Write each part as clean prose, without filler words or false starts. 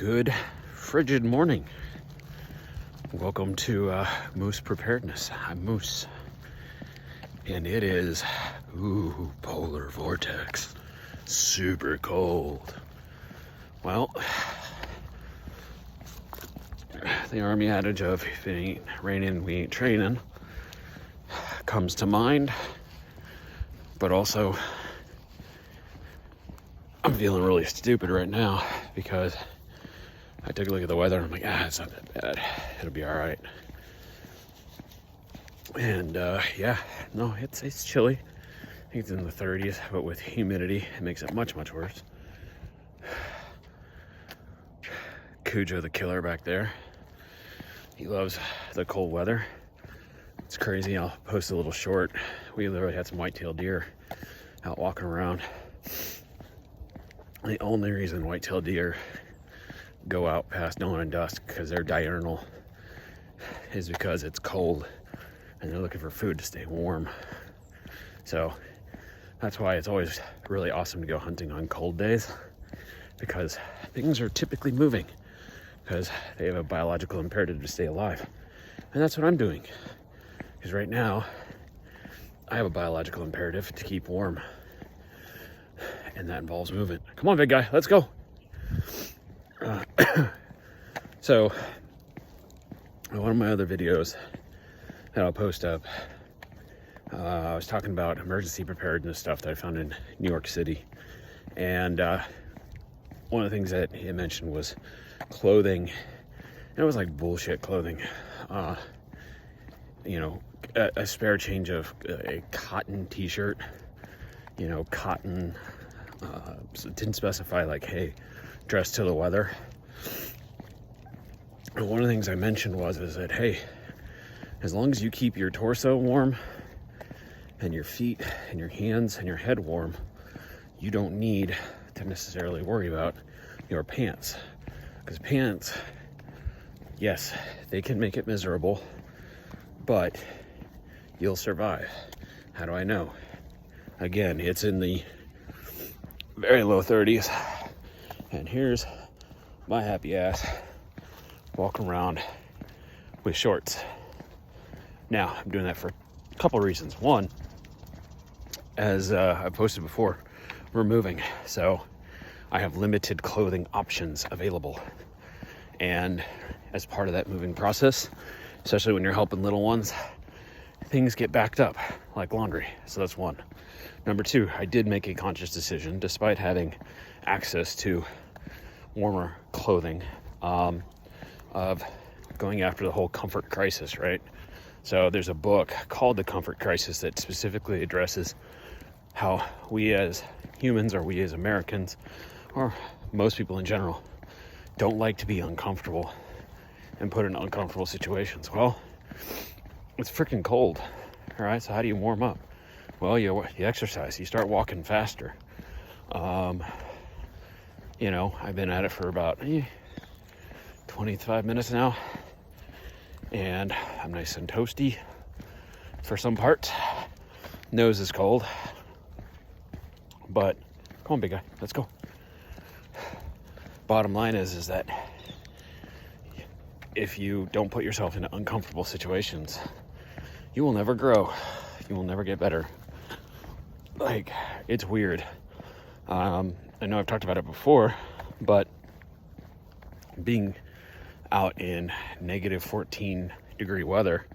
Good frigid morning. Welcome to Moose Preparedness. I'm Moose. And it is, polar vortex. Super cold. Well, the army adage of if it ain't raining, we ain't training comes to mind. But also, I'm feeling really stupid right now because I took a look at the weather and I'm like, it's not that bad. It'll be all right. And it's chilly. I think it's in the 30s, but with humidity, it makes it much, much worse. Cujo the killer back there. He loves the cold weather. It's crazy. I'll post a little short. We literally had some white-tailed deer out walking around. The only reason white-tailed deer go out past dawn and dusk because they're diurnal is because it's cold and they're looking for food to stay warm. So that's why it's always really awesome to go hunting on cold days, because things are typically moving because they have a biological imperative to stay alive. And that's what I'm doing, because right now I have a biological imperative to keep warm, and that involves movement. Come on, big guy, let's go. So one of my other videos that I'll post up, I was talking about emergency preparedness stuff that I found in New York City. And one of the things that he mentioned was clothing. And it was like bullshit clothing. A spare change of a cotton t-shirt, cotton, so it didn't specify like, hey, dress to the weather. And one of the things I mentioned is that, hey, as long as you keep your torso warm and your feet and your hands and your head warm, you don't need to necessarily worry about your pants. Because pants, yes, they can make it miserable, but you'll survive. How do I know? Again, it's in the very low 30s, and here's my happy ass walking around with shorts. Now, I'm doing that for a couple of reasons. One, as I posted before, we're moving, so I have limited clothing options available. And as part of that moving process, especially when you're helping little ones, things get backed up like laundry. So that's one. Number two, I did make a conscious decision, despite having access to warmer clothing, of going after the whole comfort crisis, right? So there's a book called The Comfort Crisis that specifically addresses how we as humans, or we as Americans, or most people in general, don't like to be uncomfortable and put in uncomfortable situations. Well, it's freaking cold, all right? So how do you warm up? Well, you exercise. You start walking faster. I've been at it for about 25 minutes now, and I'm nice and toasty for some parts. Nose is cold, but come on, big guy, let's go. Bottom line is that if you don't put yourself into uncomfortable situations, you will never grow. You will never get better. Like, it's weird. I know I've talked about it before, but being out in negative 14 degree weather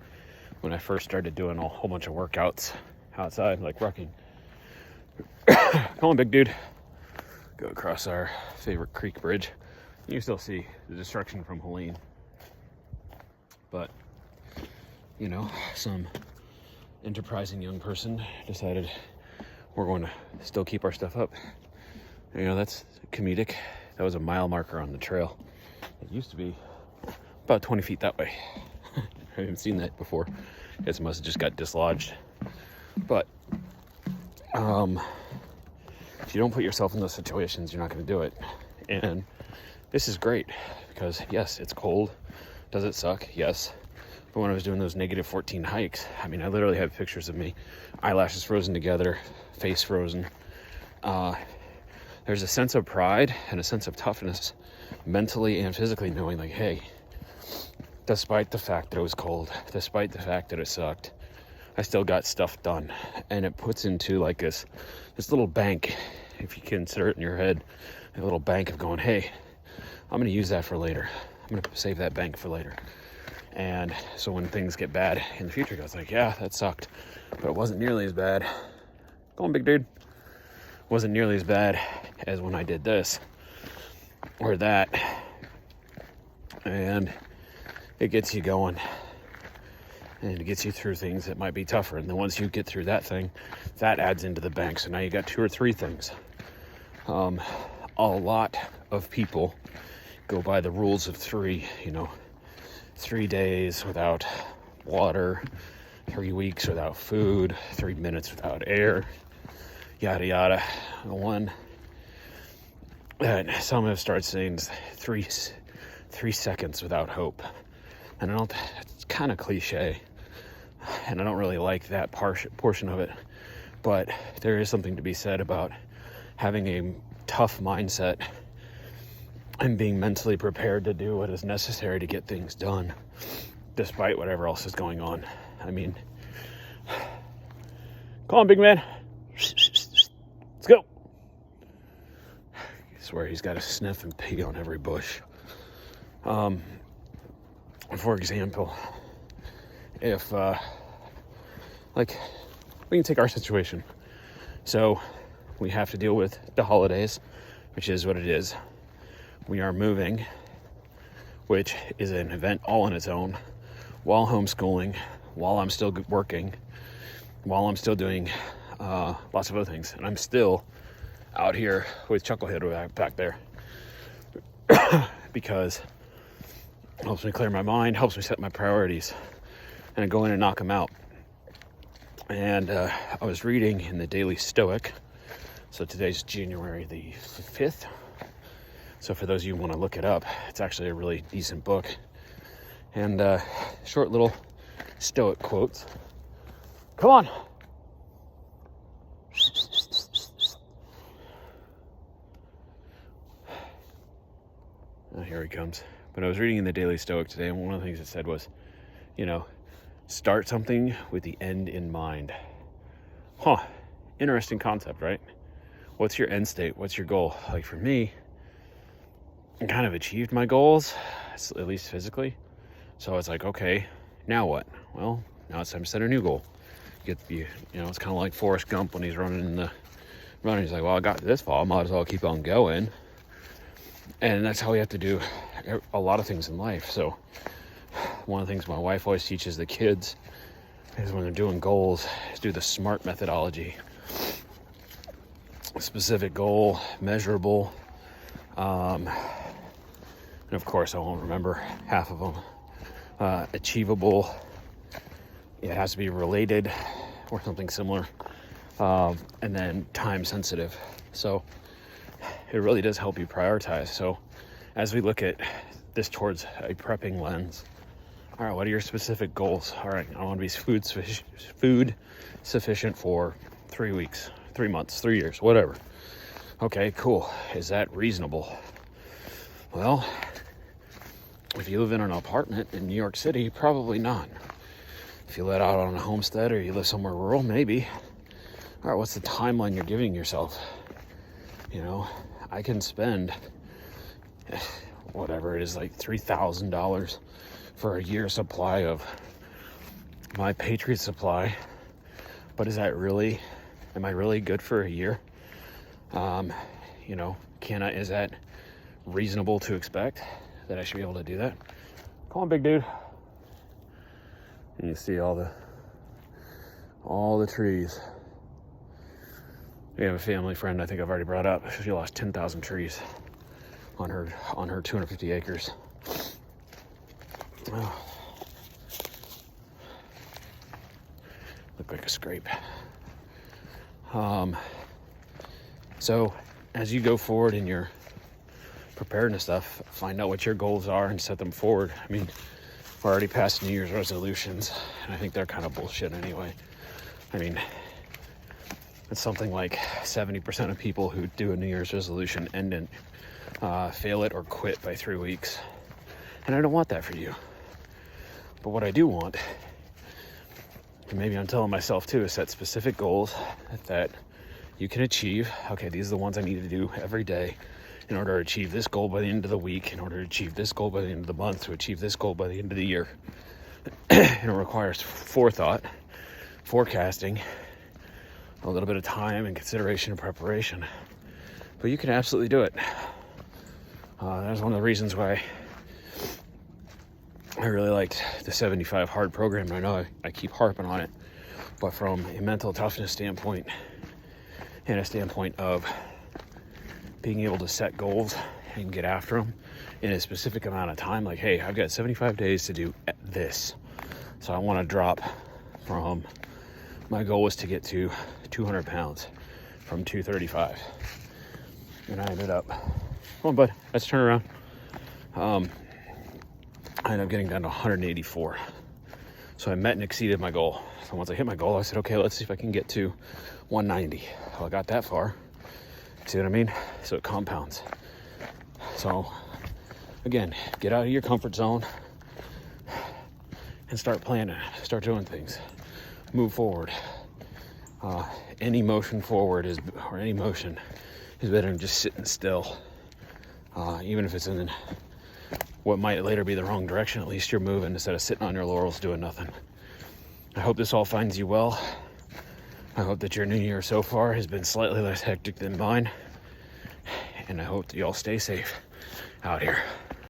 when I first started doing a whole bunch of workouts outside, like rucking. Come on, big dude. Go across our favorite creek bridge. You can still see the destruction from Helene. But, some enterprising young person decided we're going to still keep our stuff up. That's comedic. That was a mile marker on the trail. It used to be about 20 feet that way. I haven't seen that before. It must have just got dislodged. But if you don't put yourself in those situations, you're not going to do it. And this is great because, yes, it's cold. Does it suck? Yes. But when I was doing those negative 14 hikes, I literally have pictures of me, eyelashes frozen together, face frozen. there's a sense of pride and a sense of toughness mentally and physically, knowing like, hey, despite the fact that it was cold, despite the fact that it sucked, I still got stuff done. And it puts into like this little bank, if you consider it in your head, a little bank of going, hey, I'm going to use that for later. I'm going to save that bank for later. And so when things get bad in the future, it's like, yeah, that sucked, but it wasn't nearly as bad. Go on, big dude. Wasn't nearly as bad as when I did this or that. And it gets you going, and it gets you through things that might be tougher. And then once you get through that thing, that adds into the bank. So now you got 2 or 3 things. A lot of people go by the rules of 3, 3 days without water, 3 weeks without food, 3 minutes without air, yada yada. One that some have started saying is 3 seconds without hope. And it's kind of cliche, and I don't really like that portion of it, but there is something to be said about having a tough mindset and being mentally prepared to do what is necessary to get things done, despite whatever else is going on. I mean, come on, big man. Let's go. I swear he's got to sniff and pee on every bush. For example, if, we can take our situation. So we have to deal with the holidays, which is what it is. We are moving, which is an event all on its own, while homeschooling, while I'm still working, while I'm still doing lots of other things. And I'm still out here with Chucklehead back there because it helps me clear my mind, helps me set my priorities, and I go in and knock them out. And I was reading in the Daily Stoic. So today's January the 5th. So for those of you who want to look it up, it's actually a really decent book. And short little Stoic quotes. Come on. Oh, here he comes. But I was reading in the Daily Stoic today, and one of the things it said was, start something with the end in mind. Interesting concept, right? What's your end state? What's your goal? Like for me, I kind of achieved my goals, at least physically. So it's like, okay, now what? Well, now it's time to set a new goal. It's kind of like Forrest Gump when he's running. He's like, well, I got this far, I might as well keep on going. And that's how we have to do a lot of things in life. So one of the things my wife always teaches the kids is when they're doing goals, is do the S.M.A.R.T methodology. A specific goal, measurable, and of course I won't remember half of them. Achievable, it has to be related or something similar, and then time sensitive. So it really does help you prioritize. So as we look at this towards a prepping lens, all right, what are your specific goals? All right, I want to be food sufficient for 3 weeks, 3 months, 3 years, whatever. Okay, cool. Is that reasonable? Well, if you live in an apartment in New York City, probably not. If you let out on a homestead or you live somewhere rural, maybe. All right, what's the timeline you're giving yourself? I can spend whatever it is, like $3,000 for a year's supply of my Patriot supply. But is that really, am I really good for a year? Is that reasonable to expect that I should be able to do that? Come on, big dude. And you see all the trees. We have a family friend I think I've already brought up. She lost 10,000 trees on her 250 acres. Oh. Look like a scrape. So as you go forward in your preparedness stuff, find out what your goals are and set them forward. I mean, we're already past New Year's resolutions, and I think they're kind of bullshit anyway. I mean, It's something like 70% of people who do a New Year's resolution end in fail it or quit by 3 weeks. And I don't want that for you. But what I do want, and maybe I'm telling myself too, is set specific goals that you can achieve. Okay, these are the ones I need to do every day in order to achieve this goal by the end of the week, in order to achieve this goal by the end of the month, to achieve this goal by the end of the year. And it requires forethought, forecasting, a little bit of time and consideration and preparation. But you can absolutely do it. That's one of the reasons why I really liked the 75 hard program. I know I keep harping on it, but from a mental toughness standpoint and a standpoint of being able to set goals and get after them in a specific amount of time, like, hey, I've got 75 days to do this. So I want to drop from, my goal was to get to 200 pounds from 235. And I ended up, come on, bud, let's turn around. I ended up getting down to 184. So I met and exceeded my goal. So once I hit my goal, I said, okay, let's see if I can get to 190. Well, I got that far. See what I mean? So it compounds. So again, get out of your comfort zone and start planning, start doing things, move forward. Any motion forward any motion is better than just sitting still. Even if it's in what might later be the wrong direction, at least you're moving instead of sitting on your laurels doing nothing. I hope this all finds you well. I hope that your new year so far has been slightly less hectic than mine. And I hope that you all stay safe out here.